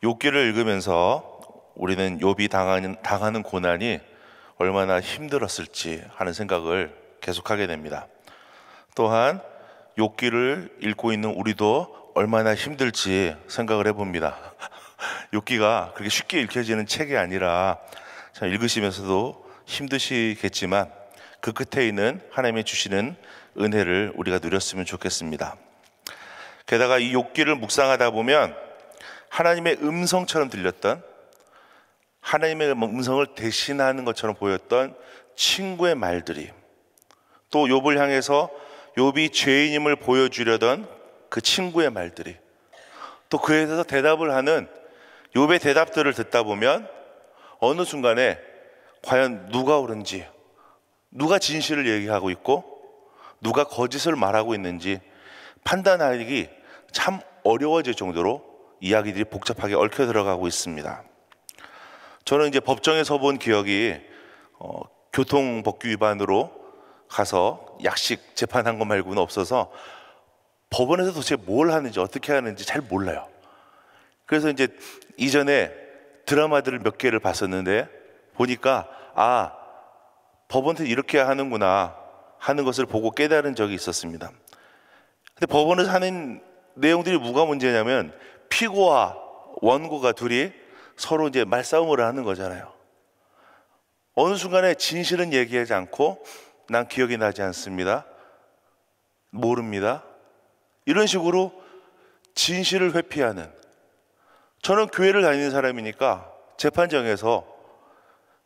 욥기를 읽으면서 우리는 욥이 당하는 고난이 얼마나 힘들었을지 하는 생각을 계속하게 됩니다. 또한 욥기를 읽고 있는 우리도 얼마나 힘들지 생각을 해봅니다. 욥기가 그렇게 쉽게 읽혀지는 책이 아니라 읽으시면서도 힘드시겠지만 그 끝에 있는 하나님이 주시는 은혜를 우리가 누렸으면 좋겠습니다. 게다가 이 욥기를 묵상하다 보면 하나님의 음성처럼 들렸던, 하나님의 음성을 대신하는 것처럼 보였던 친구의 말들이, 또 욥을 향해서 욥이 죄인임을 보여주려던 그 친구의 말들이, 또 그에 대해서 대답을 하는 욥의 대답들을 듣다 보면 어느 순간에 과연 누가 옳은지, 누가 진실을 얘기하고 있고 누가 거짓을 말하고 있는지 판단하기 참 어려워질 정도로 이야기들이 복잡하게 얽혀 들어가고 있습니다. 저는 이제 법정에서 본 기억이 교통법규 위반으로 가서 약식 재판한 것 말고는 없어서 법원에서 도대체 뭘 하는지 어떻게 하는지 잘 몰라요. 그래서 이제 이전에 드라마들을 몇 개를 봤었는데 보니까 법원에서 이렇게 하는구나 하는 것을 보고 깨달은 적이 있었습니다. 근데 법원에서 하는 내용들이 뭐가 문제냐면 피고와 원고가 둘이 서로 이제 말싸움을 하는 거잖아요. 어느 순간에 진실은 얘기하지 않고 난 기억이 나지 않습니다, 모릅니다, 이런 식으로 진실을 회피하는, 저는 교회를 다니는 사람이니까 재판정에서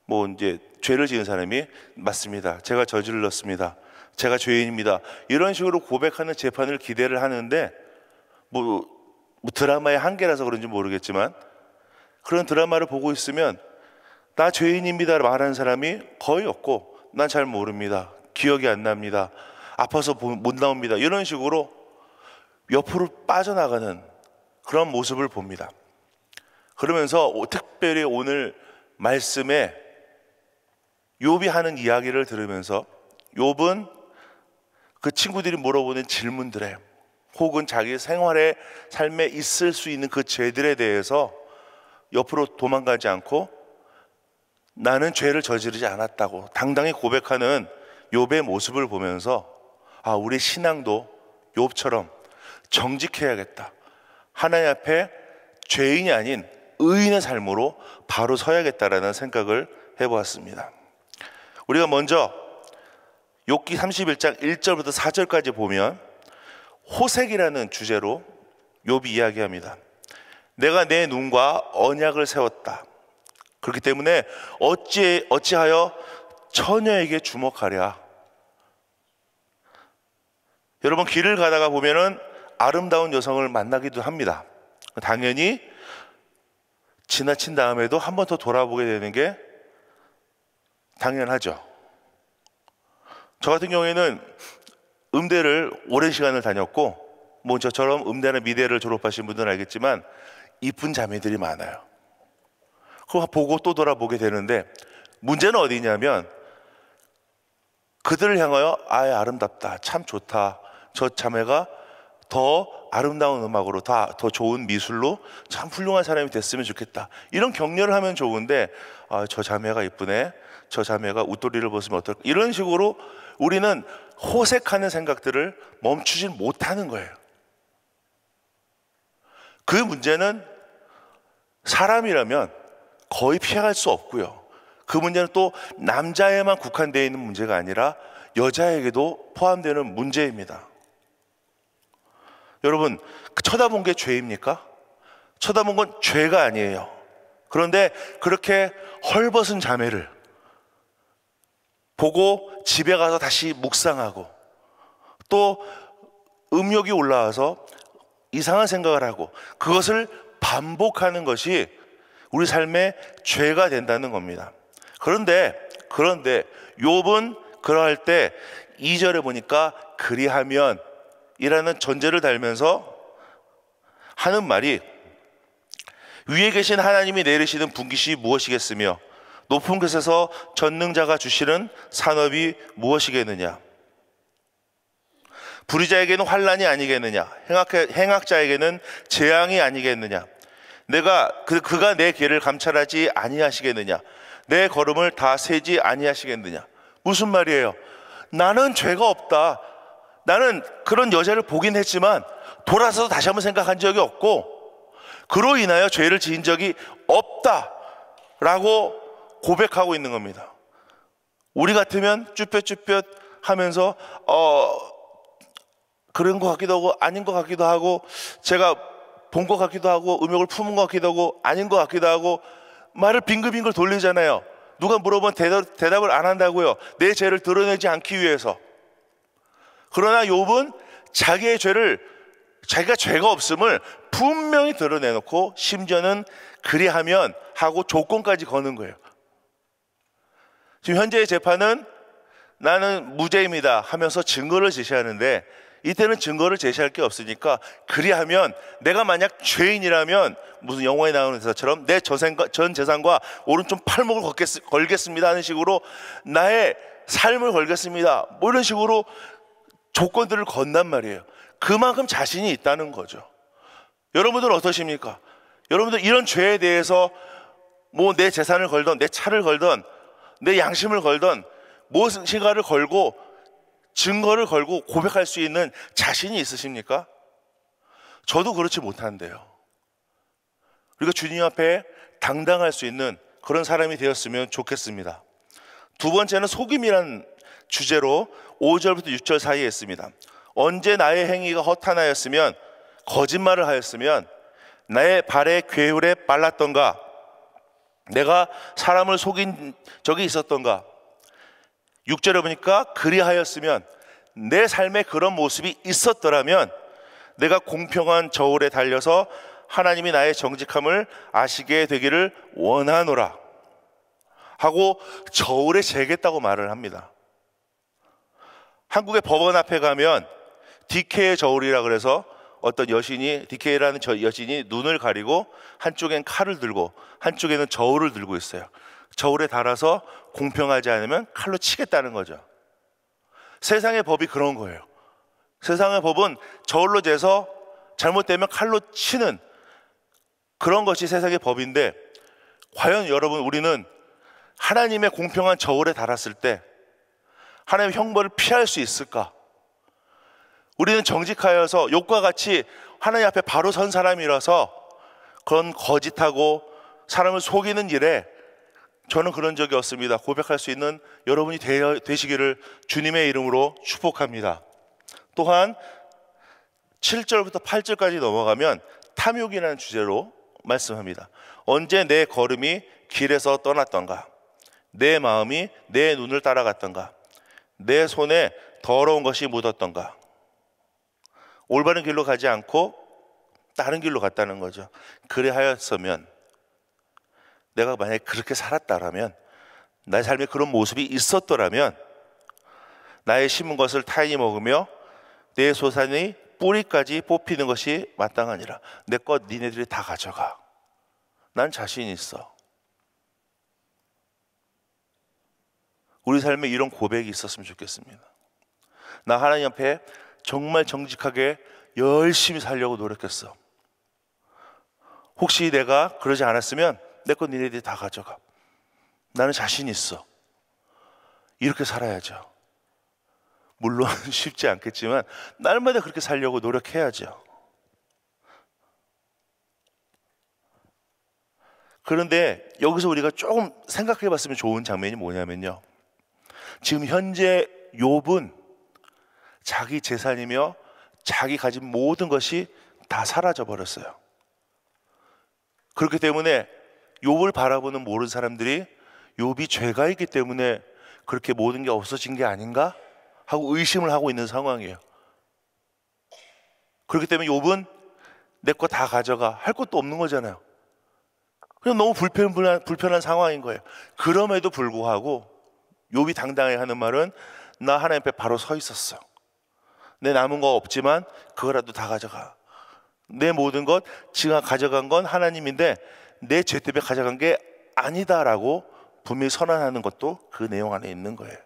뭐 이제 죄를 지은 사람이 맞습니다, 제가 저질렀습니다, 제가 죄인입니다, 이런 식으로 고백하는 재판을 기대를 하는데 뭐 드라마의 한계라서 그런지 모르겠지만 그런 드라마를 보고 있으면 나 죄인입니다 말하는 사람이 거의 없고 난 잘 모릅니다, 기억이 안 납니다, 아파서 못 나옵니다, 이런 식으로 옆으로 빠져나가는 그런 모습을 봅니다. 그러면서 특별히 오늘 말씀에 욥이 하는 이야기를 들으면서 욥은 그 친구들이 물어보는 질문들에 혹은 자기 생활의 삶에 있을 수 있는 그 죄들에 대해서 옆으로 도망가지 않고 나는 죄를 저지르지 않았다고 당당히 고백하는 욥의 모습을 보면서 우리 신앙도 욥처럼 정직해야겠다, 하나님 앞에 죄인이 아닌 의인의 삶으로 바로 서야겠다라는 생각을 해보았습니다. 우리가 먼저 욥기 31장 1절부터 4절까지 보면 호색이라는 주제로 욥이 이야기합니다. 내가 내 눈과 언약을 세웠다. 그렇기 때문에 어찌하여 처녀에게 주목하랴. 여러분, 길을 가다가 보면은 아름다운 여성을 만나기도 합니다. 당연히 지나친 다음에도 한 번 더 돌아보게 되는 게 당연하죠. 저 같은 경우에는 음대를 오랜 시간을 다녔고 뭐 저처럼 음대나 미대를 졸업하신 분들은 알겠지만 이쁜 자매들이 많아요. 그거 보고 또 돌아보게 되는데 문제는 어디냐면 그들을 향하여 아름답다, 참 좋다, 저 자매가 더 아름다운 음악으로 더 좋은 미술로 참 훌륭한 사람이 됐으면 좋겠다, 이런 격려를 하면 좋은데 저 자매가 이쁘네, 저 자매가 웃돌이를 벗으면 어떨까, 이런 식으로 우리는 호색하는 생각들을 멈추지 못하는 거예요. 그 문제는 사람이라면 거의 피해갈 수 없고요, 그 문제는 또 남자에만 국한되어 있는 문제가 아니라 여자에게도 포함되는 문제입니다. 여러분, 쳐다본 게 죄입니까? 쳐다본 건 죄가 아니에요. 그런데 그렇게 헐벗은 자매를 보고 집에 가서 다시 묵상하고 또 음욕이 올라와서 이상한 생각을 하고 그것을 반복하는 것이 우리 삶의 죄가 된다는 겁니다. 그런데 욥은 그러할 때 2절에 보니까 그리하면 이라는 전제를 달면서 하는 말이 위에 계신 하나님이 내리시는 분깃이 무엇이겠으며 높은 곳에서 전능자가 주시는 산업이 무엇이겠느냐. 불의자에게는 환난이 아니겠느냐. 행악자에게는 재앙이 아니겠느냐. 그가 내 길을 감찰하지 아니하시겠느냐? 내 걸음을 다 세지 아니하시겠느냐? 무슨 말이에요? 나는 죄가 없다. 나는 그런 여자를 보긴 했지만 돌아서서 다시 한번 생각한 적이 없고 그로 인하여 죄를 지은 적이 없다라고 고백하고 있는 겁니다. 우리 같으면 쭈뼛쭈뼛 하면서 그런 것 같기도 하고 아닌 것 같기도 하고 제가 본 것 같기도 하고 음욕을 품은 것 같기도 하고 아닌 것 같기도 하고 말을 빙글빙글 돌리잖아요. 누가 물어보면 대답을 안 한다고요. 내 죄를 드러내지 않기 위해서. 그러나 욥은 자기의 죄를, 자기가 죄가 없음을 분명히 드러내놓고 심지어는 그리하면 하고 조건까지 거는 거예요. 지금 현재의 재판은 나는 무죄입니다 하면서 증거를 제시하는데 이때는 증거를 제시할 게 없으니까 그리하면 내가 만약 죄인이라면 무슨 영화에 나오는 대사처럼 내 전 재산과 오른쪽 팔목을 걸겠습니다 하는 식으로 나의 삶을 걸겠습니다 뭐 이런 식으로 조건들을 건단 말이에요. 그만큼 자신이 있다는 거죠. 여러분들은 어떠십니까? 여러분들 이런 죄에 대해서 뭐 내 재산을 걸던 내 차를 걸던 내 양심을 걸던 무엇인가를 걸고 증거를 걸고 고백할 수 있는 자신이 있으십니까? 저도 그렇지 못한데요. 우리가 주님 앞에 당당할 수 있는 그런 사람이 되었으면 좋겠습니다. 두 번째는 속임이란 주제로 5절부터 6절 사이에 있습니다. 언제 나의 행위가 허탄하였으면 거짓말을 하였으면 나의 발의 괴울에 빨랐던가 내가 사람을 속인 적이 있었던가. 6절에 보니까 그리하였으면 내 삶에 그런 모습이 있었더라면 내가 공평한 저울에 달려서 하나님이 나의 정직함을 아시게 되기를 원하노라 하고 저울에 재겠다고 말을 합니다. 한국의 법원 앞에 가면 디케의 저울이라 그래서 어떤 여신이, 디케이라는 여신이 눈을 가리고 한쪽엔 칼을 들고 한쪽에는 저울을 들고 있어요. 저울에 달아서 공평하지 않으면 칼로 치겠다는 거죠. 세상의 법이 그런 거예요. 세상의 법은 저울로 재서 잘못되면 칼로 치는 그런 것이 세상의 법인데 과연 여러분 우리는 하나님의 공평한 저울에 달았을 때 하나님의 형벌을 피할 수 있을까? 우리는 정직하여서 욥과 같이 하나님 앞에 바로 선 사람이라서 그런 거짓하고 사람을 속이는 일에 저는 그런 적이 없습니다 고백할 수 있는 여러분이 되시기를 주님의 이름으로 축복합니다. 또한 7절부터 8절까지 넘어가면 탐욕이라는 주제로 말씀합니다. 언제 내 걸음이 길에서 떠났던가 내 마음이 내 눈을 따라갔던가 내 손에 더러운 것이 묻었던가. 올바른 길로 가지 않고 다른 길로 갔다는 거죠. 그래 하였으면 내가 만약에 그렇게 살았다라면 나의 삶에 그런 모습이 있었더라면 나의 심은 것을 타인이 먹으며 내 소산이 뿌리까지 뽑히는 것이 마땅하니라. 내 것 니네들이 다 가져가. 난 자신 있어. 우리 삶에 이런 고백이 있었으면 좋겠습니다. 나 하나님 앞에 정말 정직하게 열심히 살려고 노력했어. 혹시 내가 그러지 않았으면 내 것 니네들이 다 가져가. 나는 자신 있어. 이렇게 살아야죠. 물론 쉽지 않겠지만 날마다 그렇게 살려고 노력해야죠. 그런데 여기서 우리가 조금 생각해 봤으면 좋은 장면이 뭐냐면요, 지금 현재 욥은 자기 재산이며 자기 가진 모든 것이 다 사라져 버렸어요. 그렇기 때문에 욥을 바라보는 모든 사람들이 욥이 죄가 있기 때문에 그렇게 모든 게 없어진 게 아닌가 하고 의심을 하고 있는 상황이에요. 그렇기 때문에 욥은 내 거 다 가져가 할 것도 없는 거잖아요. 그냥 너무 불편한 상황인 거예요. 그럼에도 불구하고 욥이 당당히 하는 말은 나 하나님 앞에 바로 서 있었어. 내 남은 거 없지만 그거라도 다 가져가. 내 모든 것 지가 가져간 건 하나님인데 내 죄 때문에 가져간 게 아니다라고 분명히 선언하는 것도 그 내용 안에 있는 거예요.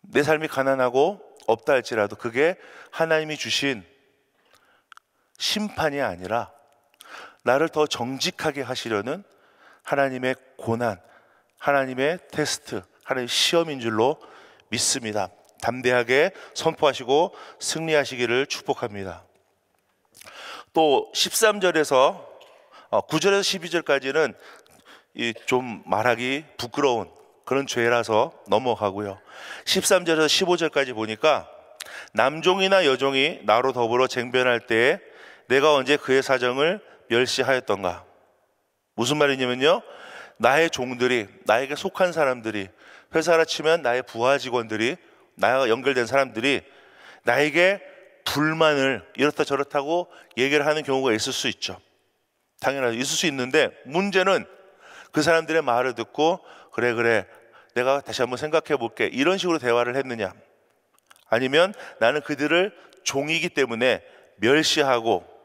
내 삶이 가난하고 없다 할지라도 그게 하나님이 주신 심판이 아니라 나를 더 정직하게 하시려는 하나님의 고난, 하나님의 테스트, 하나님의 시험인 줄로 믿습니다. 담대하게 선포하시고 승리하시기를 축복합니다. 또 13절에서 9절에서 12절까지는 좀 말하기 부끄러운 그런 죄라서 넘어가고요. 13절에서 15절까지 보니까 남종이나 여종이 나로 더불어 쟁변할 때에 내가 언제 그의 사정을 멸시하였던가. 무슨 말이냐면요, 나의 종들이, 나에게 속한 사람들이, 회사라 치면 나의 부하 직원들이, 나와 연결된 사람들이 나에게 불만을 이렇다 저렇다고 얘기를 하는 경우가 있을 수 있죠. 당연하죠. 있을 수 있는데, 문제는 그 사람들의 말을 듣고 그래 내가 다시 한번 생각해 볼게, 이런 식으로 대화를 했느냐, 아니면 나는 그들을 종이기 때문에 멸시하고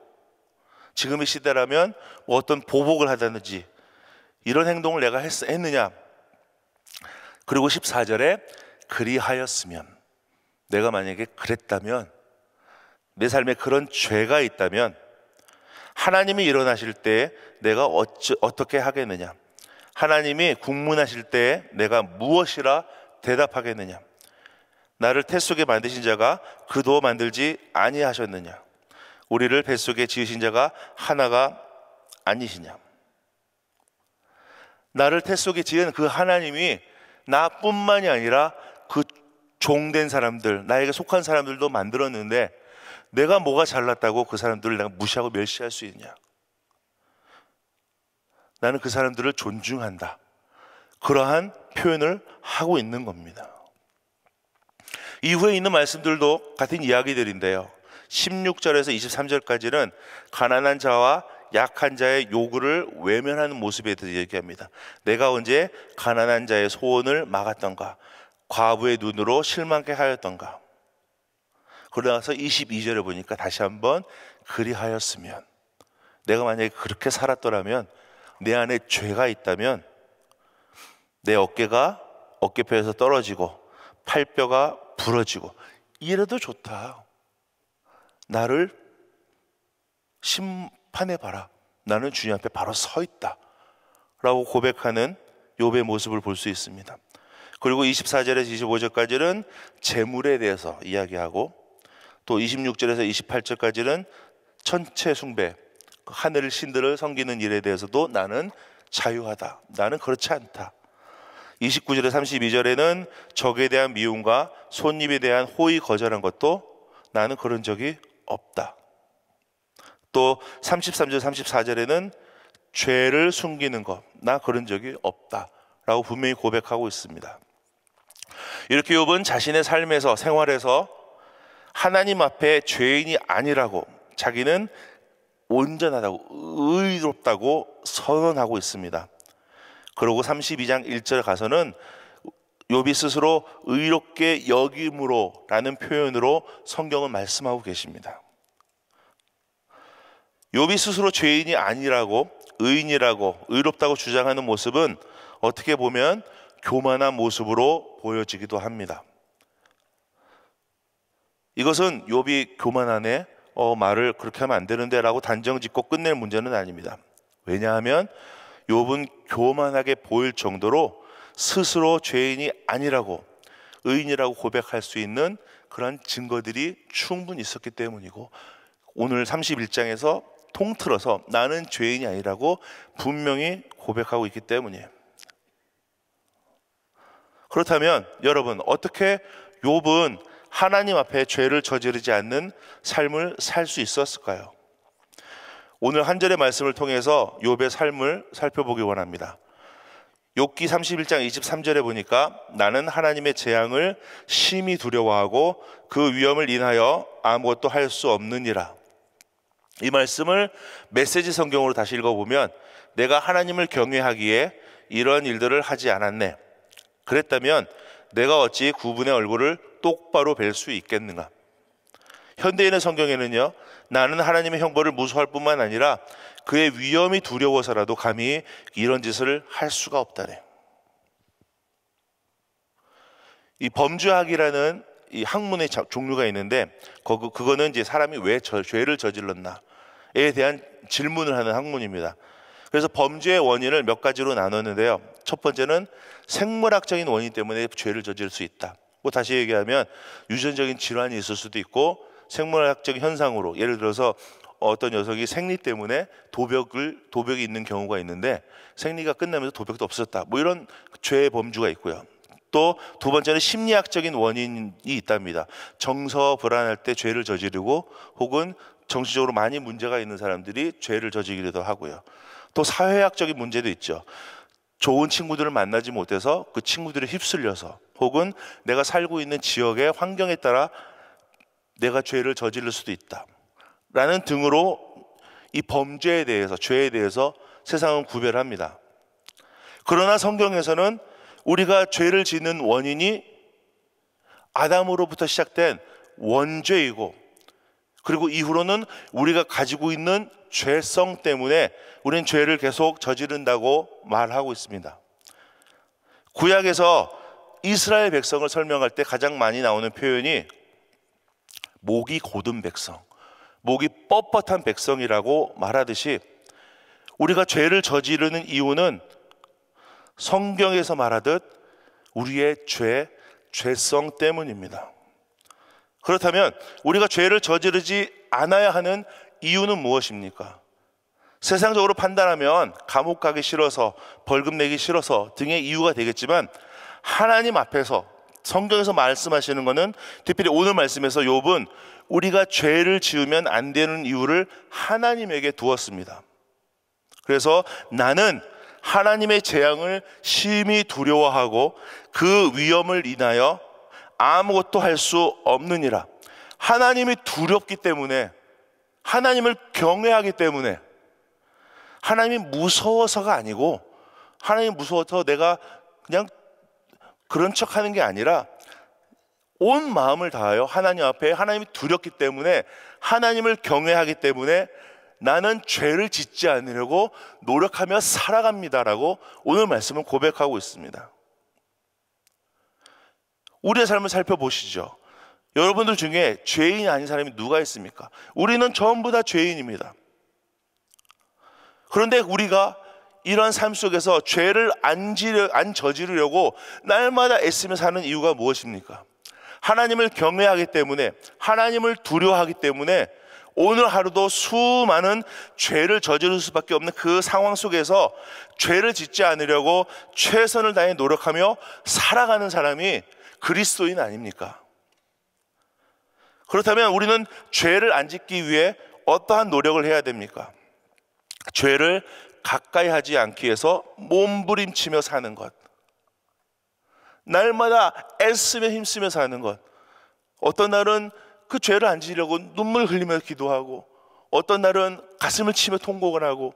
지금의 시대라면 뭐 어떤 보복을 하다든지 이런 행동을 내가 했느냐. 그리고 14절에 그리하였으면, 내가 만약에 그랬다면, 내 삶에 그런 죄가 있다면 하나님이 일어나실 때 내가 어떻게 하겠느냐, 하나님이 국문하실 때 내가 무엇이라 대답하겠느냐, 나를 태 속에 만드신 자가 그도 만들지 아니하셨느냐, 우리를 뱃속에 지으신 자가 하나가 아니시냐. 나를 태 속에 지은 그 하나님이 나뿐만이 아니라 그 종된 사람들, 나에게 속한 사람들도 만들었는데 내가 뭐가 잘났다고 그 사람들을 내가 무시하고 멸시할 수 있냐. 나는 그 사람들을 존중한다. 그러한 표현을 하고 있는 겁니다. 이후에 있는 말씀들도 같은 이야기들인데요. 16절에서 23절까지는 가난한 자와 약한 자의 요구를 외면하는 모습에 대해서 얘기합니다. 내가 언제 가난한 자의 소원을 막았던가, 과부의 눈으로 실망케 하였던가. 그러나서 22절에 보니까 다시 한번 그리하였으면, 내가 만약에 그렇게 살았더라면, 내 안에 죄가 있다면 내 어깨뼈에서 떨어지고 팔뼈가 부러지고 이래도 좋다. 나를 심판해봐라. 나는 주님 앞에 바로 서 있다 라고 고백하는 욥의 모습을 볼 수 있습니다. 그리고 24절에서 25절까지는 재물에 대해서 이야기하고, 또 26절에서 28절까지는 천체 숭배, 하늘 신들을 섬기는 일에 대해서도 나는 자유하다, 나는 그렇지 않다. 29절에서 32절에는 적에 대한 미움과 손님에 대한 호의 거절한 것도 나는 그런 적이 없다. 또 33절 34절에는 죄를 숨기는 것, 나 그런 적이 없다 라고 분명히 고백하고 있습니다. 이렇게 욥은 자신의 삶에서, 생활에서 하나님 앞에 죄인이 아니라고, 자기는 온전하다고, 의롭다고 선언하고 있습니다. 그리고 32장 1절 가서는 욥이 스스로 의롭게 여김으로 라는 표현으로 성경은 말씀하고 계십니다. 욥이 스스로 죄인이 아니라고, 의인이라고, 의롭다고 주장하는 모습은 어떻게 보면 교만한 모습으로 보여지기도 합니다. 이것은 욥이 교만하네, 말을 그렇게 하면 안 되는데 라고 단정짓고 끝낼 문제는 아닙니다. 왜냐하면 욥은 교만하게 보일 정도로 스스로 죄인이 아니라고, 의인이라고 고백할 수 있는 그런 증거들이 충분히 있었기 때문이고, 오늘 31장에서 통틀어서 나는 죄인이 아니라고 분명히 고백하고 있기 때문이에요. 그렇다면 여러분, 어떻게 욥은 하나님 앞에 죄를 저지르지 않는 삶을 살 수 있었을까요? 오늘 한 절의 말씀을 통해서 욥의 삶을 살펴보기 원합니다. 욥기 31장 23절에 보니까 나는 하나님의 재앙을 심히 두려워하고 그 위험을 인하여 아무것도 할 수 없느니라. 이 말씀을 메시지 성경으로 다시 읽어보면, 내가 하나님을 경외하기에 이런 일들을 하지 않았네. 그랬다면 내가 어찌 그분의 얼굴을 똑바로 뵐 수 있겠는가. 현대인의 성경에는요, 나는 하나님의 형벌을 무서워할 뿐만 아니라 그의 위험이 두려워서라도 감히 이런 짓을 할 수가 없다네. 이 범죄학이라는 이 학문의 종류가 있는데, 그거는 이제 사람이 왜 죄를 저질렀나에 대한 질문을 하는 학문입니다. 그래서 범죄의 원인을 몇 가지로 나눴는데요. 첫 번째는 생물학적인 원인 때문에 죄를 저지를 수 있다. 뭐 다시 얘기하면 유전적인 질환이 있을 수도 있고 생물학적인 현상으로, 예를 들어서 어떤 녀석이 생리 때문에 도벽이 있는 경우가 있는데 생리가 끝나면서 도벽도 없어졌다. 뭐 이런 죄의 범주가 있고요. 또 두 번째는 심리학적인 원인이 있답니다. 정서 불안할 때 죄를 저지르고 혹은 정신적으로 많이 문제가 있는 사람들이 죄를 저지르기도 하고요. 또 사회학적인 문제도 있죠. 좋은 친구들을 만나지 못해서 그 친구들에 휩쓸려서 혹은 내가 살고 있는 지역의 환경에 따라 내가 죄를 저지를 수도 있다 라는 등으로 이 범죄에 대해서, 죄에 대해서 세상은 구별합니다. 그러나 성경에서는 우리가 죄를 짓는 원인이 아담으로부터 시작된 원죄이고, 그리고 이후로는 우리가 가지고 있는 죄성 때문에 우리는 죄를 계속 저지른다고 말하고 있습니다. 구약에서 이스라엘 백성을 설명할 때 가장 많이 나오는 표현이 목이 곧은 백성, 목이 뻣뻣한 백성이라고 말하듯이 우리가 죄를 저지르는 이유는 성경에서 말하듯 우리의 죄성 때문입니다. 그렇다면 우리가 죄를 저지르지 않아야 하는 이유는 무엇입니까? 세상적으로 판단하면 감옥 가기 싫어서, 벌금 내기 싫어서 등의 이유가 되겠지만, 하나님 앞에서 성경에서 말씀하시는 것은, 특별히 오늘 말씀에서 욥은 우리가 죄를 지으면 안 되는 이유를 하나님에게 두었습니다. 그래서 나는 하나님의 재앙을 심히 두려워하고 그 위험을 인하여 아무것도 할 수 없느니라. 하나님이 두렵기 때문에, 하나님을 경외하기 때문에, 하나님이 무서워서가 아니고, 하나님이 무서워서 내가 그냥 그런 척 하는 게 아니라 온 마음을 다하여 하나님 앞에, 하나님이 두렵기 때문에, 하나님을 경외하기 때문에 나는 죄를 짓지 않으려고 노력하며 살아갑니다라고 오늘 말씀은 고백하고 있습니다. 우리의 삶을 살펴보시죠. 여러분들 중에 죄인이 아닌 사람이 누가 있습니까? 우리는 전부 다 죄인입니다. 그런데 우리가 이런 삶 속에서 죄를 안 저지르려고 날마다 애쓰며 사는 이유가 무엇입니까? 하나님을 경외하기 때문에, 하나님을 두려워하기 때문에 오늘 하루도 수많은 죄를 저지를 수밖에 없는 그 상황 속에서 죄를 짓지 않으려고 최선을 다해 노력하며 살아가는 사람이 그리스도인 아닙니까? 그렇다면 우리는 죄를 안 짓기 위해 어떠한 노력을 해야 됩니까? 죄를 가까이 하지 않기 위해서 몸부림치며 사는 것, 날마다 애쓰며 힘쓰며 사는 것. 어떤 날은 그 죄를 안 지으려고 눈물 흘리며 기도하고, 어떤 날은 가슴을 치며 통곡을 하고,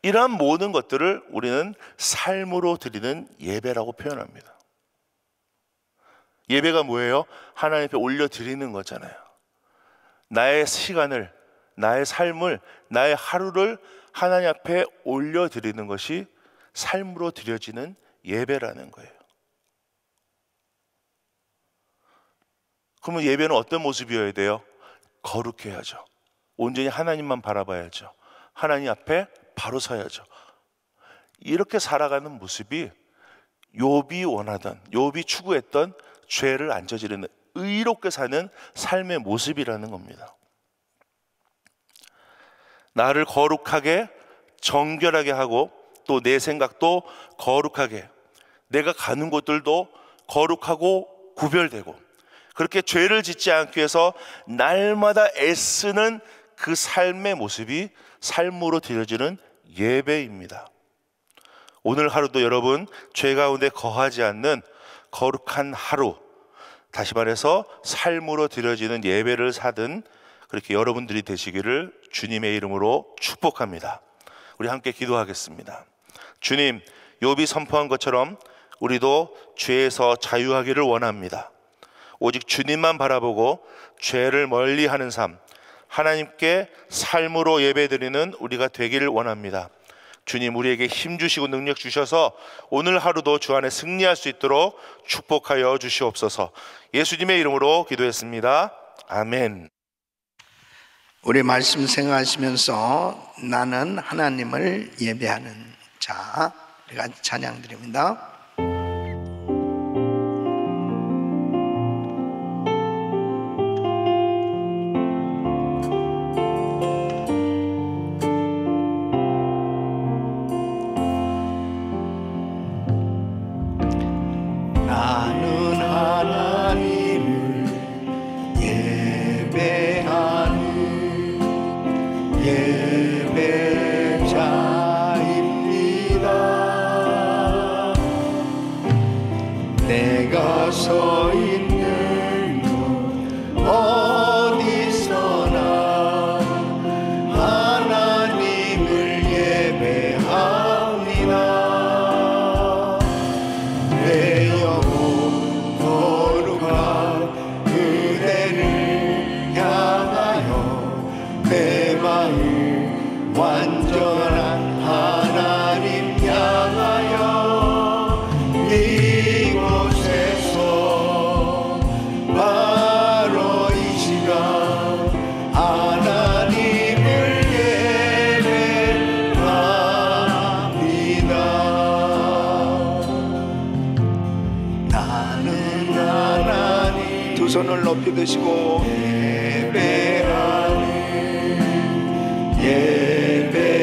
이러한 모든 것들을 우리는 삶으로 드리는 예배라고 표현합니다. 예배가 뭐예요? 하나님 앞에 올려드리는 거잖아요. 나의 시간을, 나의 삶을, 나의 하루를 하나님 앞에 올려드리는 것이 삶으로 드려지는 예배라는 거예요. 그러면 예배는 어떤 모습이어야 돼요? 거룩해야죠. 온전히 하나님만 바라봐야죠. 하나님 앞에 바로 서야죠. 이렇게 살아가는 모습이 욥이 원하던, 욥이 추구했던 죄를 안 저지르는, 의롭게 사는 삶의 모습이라는 겁니다. 나를 거룩하게, 정결하게 하고, 또 내 생각도 거룩하게, 내가 가는 곳들도 거룩하고 구별되고, 그렇게 죄를 짓지 않기 위해서 날마다 애쓰는 그 삶의 모습이 삶으로 드려지는 예배입니다. 오늘 하루도 여러분 죄 가운데 거하지 않는 거룩한 하루, 다시 말해서 삶으로 드려지는 예배를 사든 그렇게 여러분들이 되시기를 주님의 이름으로 축복합니다. 우리 함께 기도하겠습니다. 주님, 욥이 선포한 것처럼 우리도 죄에서 자유하기를 원합니다. 오직 주님만 바라보고 죄를 멀리하는 삶, 하나님께 삶으로 예배드리는 우리가 되기를 원합니다. 주님, 우리에게 힘 주시고 능력 주셔서 오늘 하루도 주 안에 승리할 수 있도록 축복하여 주시옵소서. 예수님의 이름으로 기도했습니다. 아멘. 우리 말씀 생각하시면서 나는 하나님을 예배하는 자, 우리가 찬양 드립니다. 나는 하나님을 예배하는 예배자입니다. 내가 서 있는 곳 어디서나 하나님을 예배합니다. 내 영혼 거룩한 그대를 향하여 내 마음 완전한 하나님 향하여 이곳에서 바로 이 시간 하나님을 예배합니다. 나는 하나님 두 손을 높이 드시고 예배하는 예배자입니다.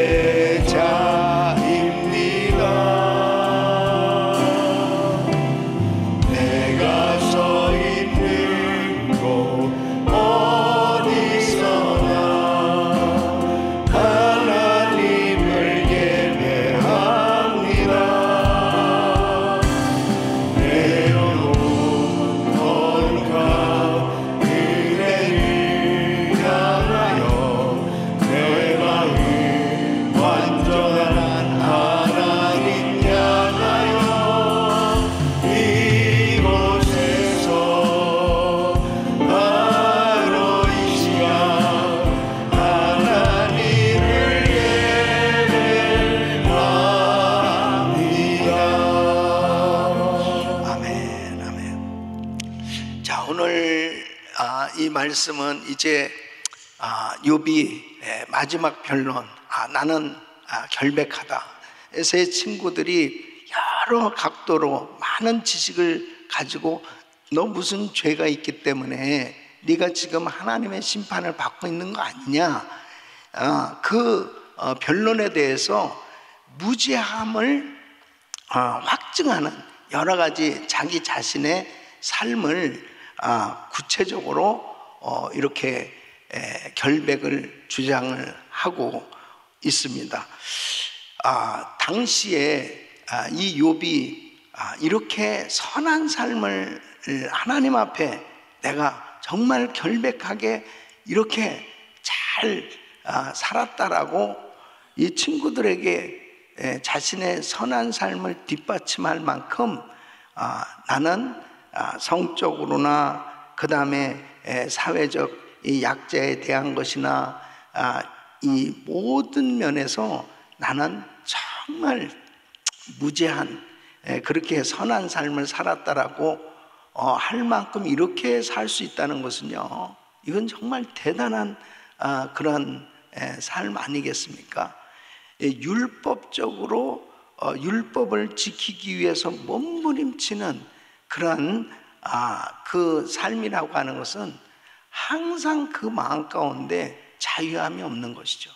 내가 서 있는 곳 어디서나 하나님을 예배합니다. 내 영혼 거룩한 그대를 향하여 내 마음 완전한 하나님 향하여 이곳에서 바로 이 시간 하나님을 예배합니다. 아멘, 아멘. 자, 오늘 이 말씀은 이제 욥이 마지막 변론, 나는 결백하다. 세 친구들이 여러 각도로 많은 지식을 가지고 너 무슨 죄가 있기 때문에 네가 지금 하나님의 심판을 받고 있는 거 아니냐, 그 변론에 대해서 무죄함을 확증하는 여러 가지 자기 자신의 삶을 구체적으로 이렇게 결백을 주장을 하고 있습니다. 당시에 이 욥이 이렇게 선한 삶을 하나님 앞에 내가 정말 결백하게 이렇게 잘 살았다라고 이 친구들에게 자신의 선한 삶을 뒷받침할 만큼 나는 성적으로나 그 다음에 사회적 이 약자에 대한 것이나 이 모든 면에서 나는 정말 무죄한 그렇게 선한 삶을 살았다라고 할 만큼 이렇게 살 수 있다는 것은요, 이건 정말 대단한 그런 삶 아니겠습니까? 율법적으로 율법을 지키기 위해서 몸부림치는 그런 그 삶이라고 하는 것은 항상 그 마음 가운데 자유함이 없는 것이죠.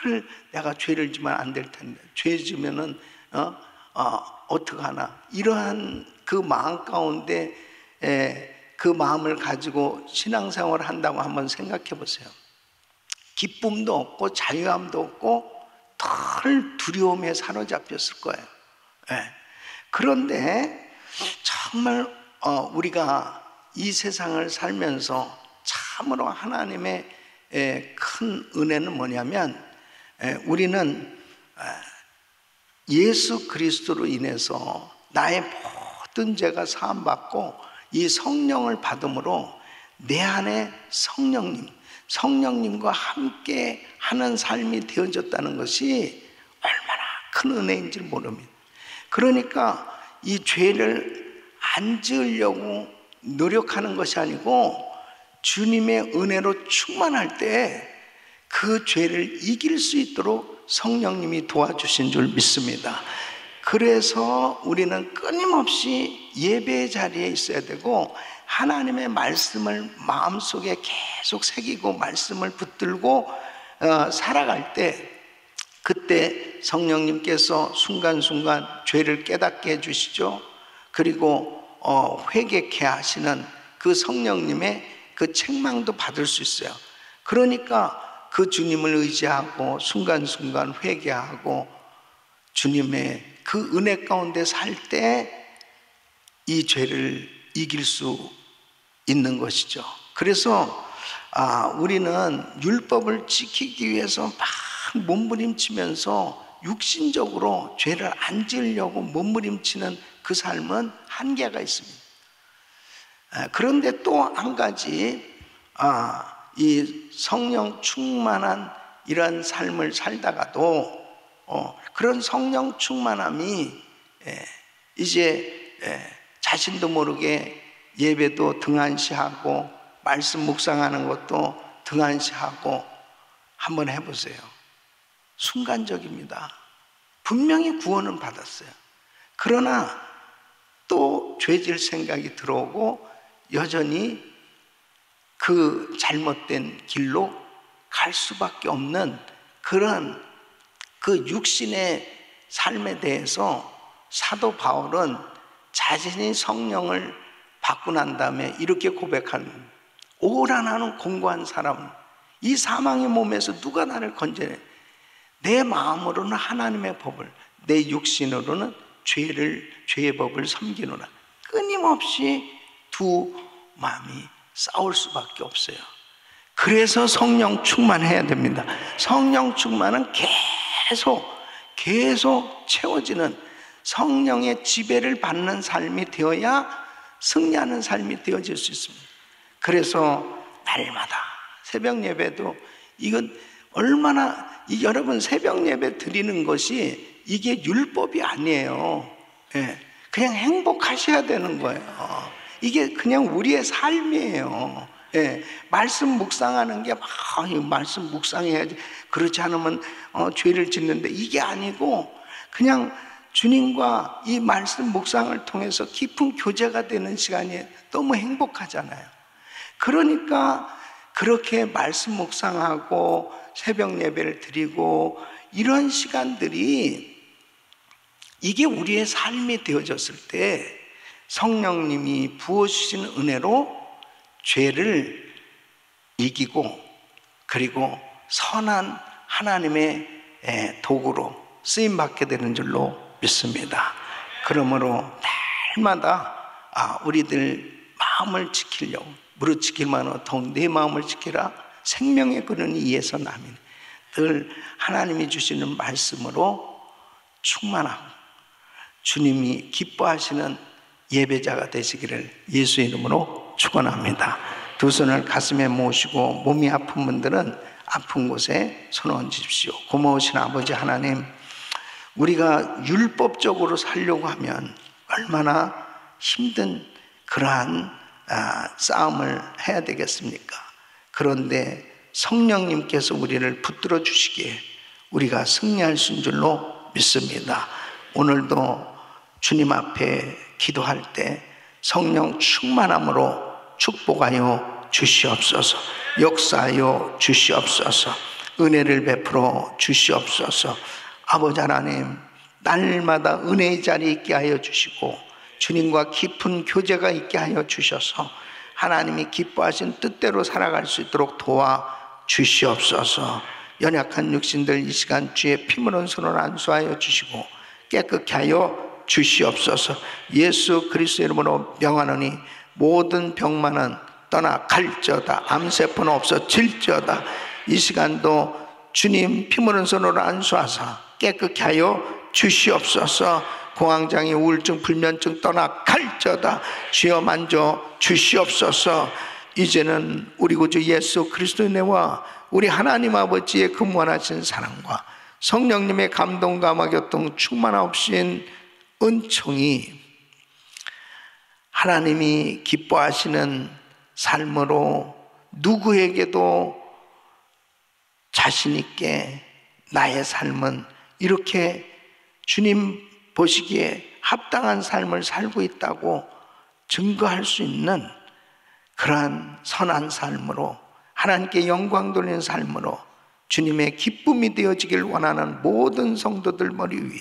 늘 내가 죄를 지면 안 될 텐데, 죄 지면은 어떡하나, 이러한 그 마음 가운데 그 마음을 가지고 신앙생활을 한다고 한번 생각해 보세요. 기쁨도 없고 자유함도 없고 늘 두려움에 사로잡혔을 거예요. 그런데 정말 우리가 이 세상을 살면서 참으로 하나님의 큰 은혜는 뭐냐면, 우리는 예수 그리스도로 인해서 나의 모든 죄가 사함받고 이 성령을 받음으로 내 안에 성령님과 함께 하는 삶이 되어졌다는 것이 얼마나 큰 은혜인지 모릅니다. 그러니까 이 죄를 안 지으려고 노력하는 것이 아니고 주님의 은혜로 충만할 때 그 죄를 이길 수 있도록 성령님이 도와주신 줄 믿습니다. 그래서 우리는 끊임없이 예배의 자리에 있어야 되고 하나님의 말씀을 마음속에 계속 새기고 말씀을 붙들고 살아갈 때, 그때 성령님께서 순간순간 죄를 깨닫게 해주시죠. 그리고 회개케 하시는 그 성령님의 그 책망도 받을 수 있어요. 그러니까 그 주님을 의지하고 순간순간 회개하고 주님의 그 은혜 가운데 살 때 이 죄를 이길 수 있는 것이죠. 그래서 우리는 율법을 지키기 위해서 막 몸부림치면서 육신적으로 죄를 안 지으려고 몸부림치는 그 삶은 한계가 있습니다. 그런데 또 한 가지, 이 성령 충만한 이런 삶을 살다가도 그런 성령 충만함이 이제 자신도 모르게 예배도 등한시하고 말씀 묵상하는 것도 등한시하고, 한번 해보세요. 순간적입니다. 분명히 구원은 받았어요. 그러나 또 죄질 생각이 들어오고 여전히 그 잘못된 길로 갈 수밖에 없는 그런 그 육신의 삶에 대해서 사도 바울은 자신이 성령을 받고 난 다음에 이렇게 고백하는, 오라 나는 공고한 사람, 이 사망의 몸에서 누가 나를 건져내? 내 마음으로는 하나님의 법을, 내 육신으로는 죄의 법을 섬기노라. 끊임없이 두 마음이 싸울 수밖에 없어요. 그래서 성령 충만해야 됩니다. 성령 충만은 계속 채워지는 성령의 지배를 받는 삶이 되어야 승리하는 삶이 되어질 수 있습니다. 그래서 날마다 새벽 예배도, 이건 얼마나, 여러분 새벽 예배 드리는 것이 이게 율법이 아니에요. 그냥 행복하셔야 되는 거예요. 이게 그냥 우리의 삶이에요. 말씀 묵상하는 게 말씀 묵상해야지, 그렇지 않으면 죄를 짓는데, 이게 아니고 그냥 주님과 이 말씀 묵상을 통해서 깊은 교제가 되는 시간이 너무 행복하잖아요. 그러니까 그렇게 말씀 묵상하고 새벽 예배를 드리고 이런 시간들이, 이게 우리의 삶이 되어졌을 때 성령님이 부어주시는 은혜로 죄를 이기고, 그리고 선한 하나님의 도구로 쓰임받게 되는 줄로 믿습니다. 그러므로 날마다 우리들 마음을 지키려고, 무릇 지킬만은 더욱 내 마음을 지키라, 생명의 근원이 이에서 남이니, 늘 하나님이 주시는 말씀으로 충만하고 주님이 기뻐하시는 예배자가 되시기를 예수의 이름으로 축원합니다. 두 손을 가슴에 모시고 몸이 아픈 분들은 아픈 곳에 손 얹으십시오. 고마우신 아버지 하나님, 우리가 율법적으로 살려고 하면 얼마나 힘든 그러한 싸움을 해야 되겠습니까? 그런데 성령님께서 우리를 붙들어 주시기에 우리가 승리할 수 있는 줄로 믿습니다. 오늘도 주님 앞에 기도할 때 성령 충만함으로 축복하여 주시옵소서, 역사하여 주시옵소서, 은혜를 베풀어 주시옵소서. 아버지 하나님, 날마다 은혜의 자리에 있게 하여 주시고 주님과 깊은 교제가 있게 하여 주셔서 하나님이 기뻐하신 뜻대로 살아갈 수 있도록 도와 주시옵소서. 연약한 육신들 이 시간 주의 피 묻은 손을 안수하여 주시고 깨끗게 하여 주시옵소서. 예수 그리스도의 이름으로 명하노니 모든 병만은 떠나갈지어다, 암세포는 없어질지어다. 이 시간도 주님 피 묻은 손으로 안수하사 깨끗게 하여 주시옵소서. 공황장애, 우울증, 불면증 떠나갈지어다. 주여 만져 주시옵소서. 이제는 우리 구주 예수 그리스도의 은혜와 우리 하나님 아버지의 그 무한하신 사랑과 성령님의 감동 감화 교통 충만하신 은총이 하나님이 기뻐하시는 삶으로 누구에게도 자신 있게 나의 삶은 이렇게 주님 보시기에 합당한 삶을 살고 있다고 증거할 수 있는 그러한 선한 삶으로, 하나님께 영광 돌리는 삶으로 주님의 기쁨이 되어지길 원하는 모든 성도들 머리 위에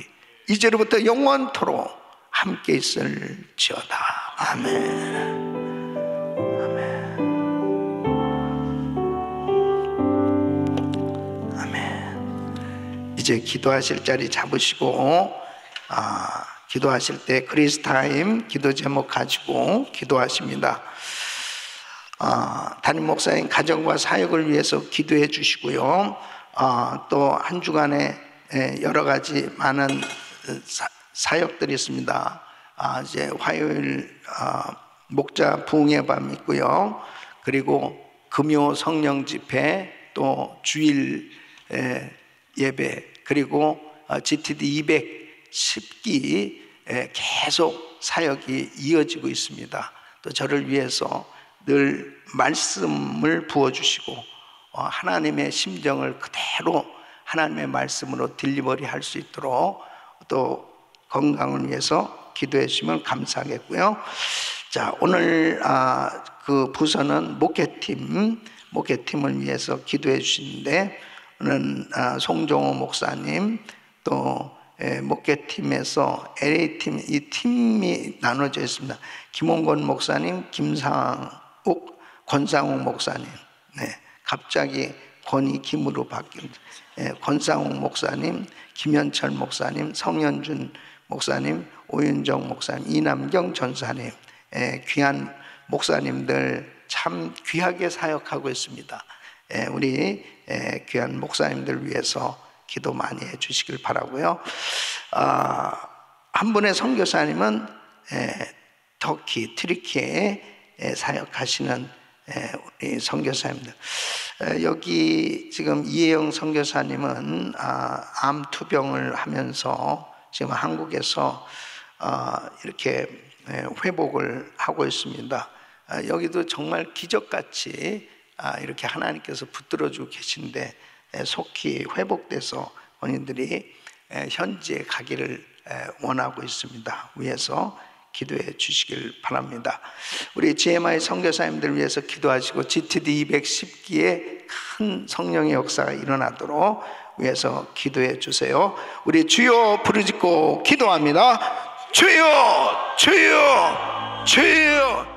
이제로부터 영원토록 함께 있을지어다. 아멘. 이제 기도하실 자리 잡으시고, 기도하실 때 그리스타임 기도 제목 가지고 기도하십니다. 담임 목사님 가정과 사역을 위해서 기도해 주시고요. 또 한 주간에 여러 가지 많은 사역들이 있습니다. 이제 화요일 목자 부흥의 밤 있고요. 그리고 금요 성령 집회, 또 주일 예배, 그리고 GTD 210기 계속 사역이 이어지고 있습니다. 또 저를 위해서 늘 말씀을 부어주시고 하나님의 심정을 그대로 하나님의 말씀으로 딜리버리 할 수 있도록 또 건강을 위해서 기도해 주시면 감사하겠고요. 자, 오늘 그 부서는 목회팀을 위해서 기도해 주시는데, 오늘 송종호 목사님, 또 목회팀에서 LA팀, 이 팀이 나눠져 있습니다. 김홍건 목사님, 김상욱, 권상욱 목사님, 갑자기 권이 김으로 바뀐 권상욱 목사님, 김현철 목사님, 성현준 목사님, 오윤정 목사님, 이남경 전사님, 귀한 목사님들 참 귀하게 사역하고 있습니다. 우리 귀한 목사님들 위해서 기도 많이 해주시길 바라고요. 한 분의 선교사님은 터키, 튀르키예에 사역하시는 우리 선교사님들. 여기 지금 이혜영 선교사님은 암 투병을 하면서 지금 한국에서 이렇게 회복을 하고 있습니다. 여기도 정말 기적같이 이렇게 하나님께서 붙들어주고 계신데 속히 회복돼서 본인들이 현지에 가기를 원하고 있습니다. 위해서 기도해 주시길 바랍니다. 우리 GMI 선교사님들 위해서 기도하시고 GTD 210기에 큰 성령의 역사가 일어나도록 위해서 기도해 주세요. 우리 주여 부르짖고 기도합니다. 주여, 주여, 주여.